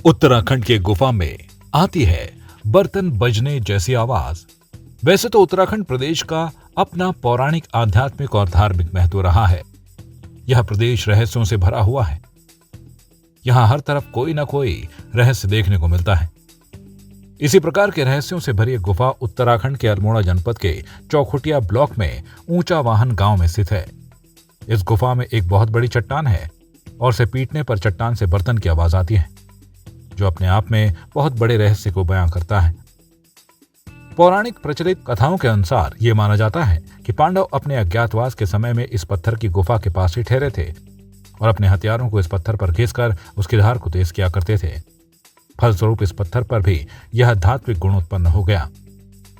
उत्तराखंड के गुफा में आती है बर्तन बजने जैसी आवाज। वैसे तो उत्तराखंड प्रदेश का अपना पौराणिक, आध्यात्मिक और धार्मिक महत्व रहा है। यह प्रदेश रहस्यों से भरा हुआ है। यहाँ हर तरफ कोई न कोई रहस्य देखने को मिलता है। इसी प्रकार के रहस्यों से भरी एक गुफा उत्तराखंड के अल्मोड़ा जनपद के चौखुटिया ब्लॉक में ऊंचा वाहन गांव में स्थित है। इस गुफा में एक बहुत बड़ी चट्टान है और उसे पीटने पर चट्टान से बर्तन की आवाज आती है, जो अपने आप में बहुत बड़े रहस्य को बयां करता है। पौराणिक प्रचलित कथाओं के अनुसार यह माना जाता है कि पांडव अपने अज्ञातवास के समय में इस पत्थर की गुफा के पास ही ठहरे थे और अपने हथियारों को इस पत्थर पर घिसकर उसकी धार को तेज किया करते थे। फलस्वरूप इस पत्थर पर भी यह धात्विक गुण उत्पन्न हो गया,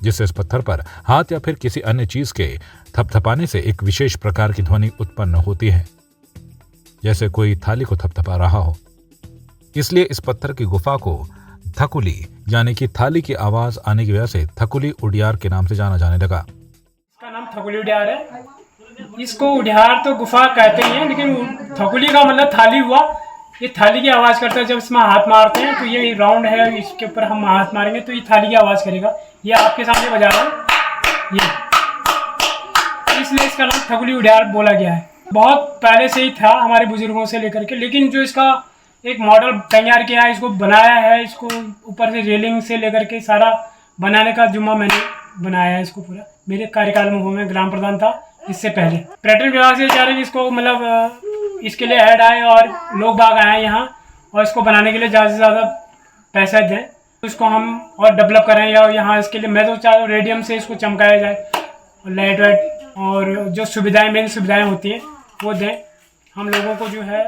जिससे इस पत्थर पर हाथ या फिर किसी अन्य चीज के थपथपाने से एक विशेष प्रकार की ध्वनि उत्पन्न होती है, जैसे कोई थाली को थपथपा रहा हो। इसलिए इस पत्थर की गुफा को थकुली यानी कि थाली की आवाज आने की वजह से थकुली उडियार के नाम से जाना जाने लगा। इसका नाम थकुली उडियार है। इसको उडियार तो गुफा कहते ही हैं, लेकिन थकुली का मतलब थाली हुआ। ये थाली की आवाज करता है। जब इसमें हाथ मारते हैं तो ये राउंड है, इसके ऊपर हम हाथ मारेंगे तो ये थाली की आवाज करेगा। ये आपके सामने बजा रहा हूँ ये, इसलिए इसका नाम थकुली उडियार बोला गया है। बहुत पहले से ही था हमारे बुजुर्गों से लेकर के, लेकिन जो इसका एक मॉडल तैयार किया है, इसको बनाया है, इसको ऊपर से रेलिंग से लेकर के सारा बनाने का जुम्मा मैंने बनाया है। इसको पूरा मेरे कार्यकाल में मैं ग्राम प्रधान था। इससे पहले पर्यटन विभाग से चाह रहे हैं इसको मतलब इसके लिए ऐड आए और लोग बाग आए यहाँ और इसको बनाने के लिए ज़्यादा से ज़्यादा पैसा दें, तो इसको हम और डेवलप करें। या यहाँ इसके लिए मैं तो चाह रहा हूँ रेडियम से इसको चमकाया जाए और लाइट वाइट और जो सुविधाएँ मेन सुविधाएँ होती हैं वो दें। हम लोगों को जो है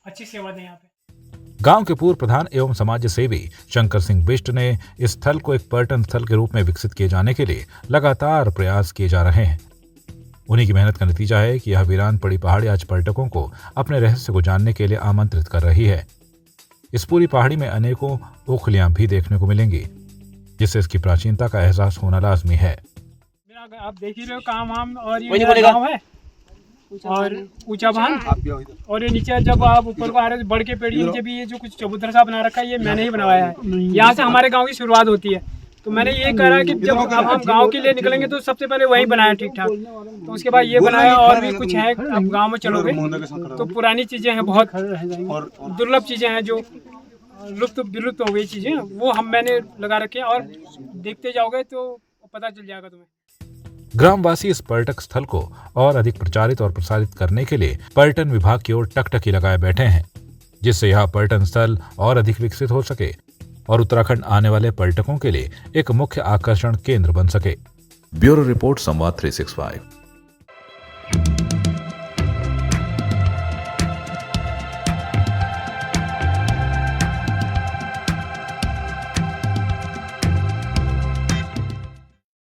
अच्छी सेवा दें यहाँ पे। गांव के पूर्व प्रधान एवं समाज सेवी शंकर सिंह बिष्ट ने इस स्थल को एक पर्यटन स्थल के रूप में विकसित किए जाने के लिए लगातार प्रयास किए जा रहे हैं। उन्हीं की मेहनत का नतीजा है कि यह वीरान पड़ी पहाड़ी आज पर्यटकों को अपने रहस्य को जानने के लिए आमंत्रित कर रही है। इस पूरी पहाड़ी में अनेकों ओखलियां भी देखने को मिलेंगी, जिससे इसकी प्राचीनता का एहसास होना लाजमी है। आप देख ही रहे हो काम और ये गाँव है और ऊंचा भान और ये नीचे जब आप ऊपर को आ रहे हो बड़ के पेड़ नीचे भी ये जो कुछ चबूतरा सा बना रखा है ये मैंने ही बनवाया है। यहाँ से हमारे गांव की शुरुआत होती है, तो मैंने ये करा कि जब अब हम गांव के लिए निकलेंगे तो सबसे पहले वही बनाया ठीक ठाक, तो उसके बाद ये बनाया। और भी कुछ है, अब गाँव में चलोगे तो पुरानी चीजें हैं, बहुत दुर्लभ चीजें हैं जो विलुप्त हो गई चीजें, वो मैंने लगा रखे और देखते जाओगे तो पता चल जाएगा तुम्हें। ग्रामवासी इस पर्यटक स्थल को और अधिक प्रचारित और प्रसारित करने के लिए पर्यटन विभाग की ओर टकटकी लगाए बैठे हैं, जिससे यह पर्यटन स्थल और अधिक विकसित हो सके और उत्तराखंड आने वाले पर्यटकों के लिए एक मुख्य आकर्षण केंद्र बन सके। ब्यूरो रिपोर्ट संवाद 365।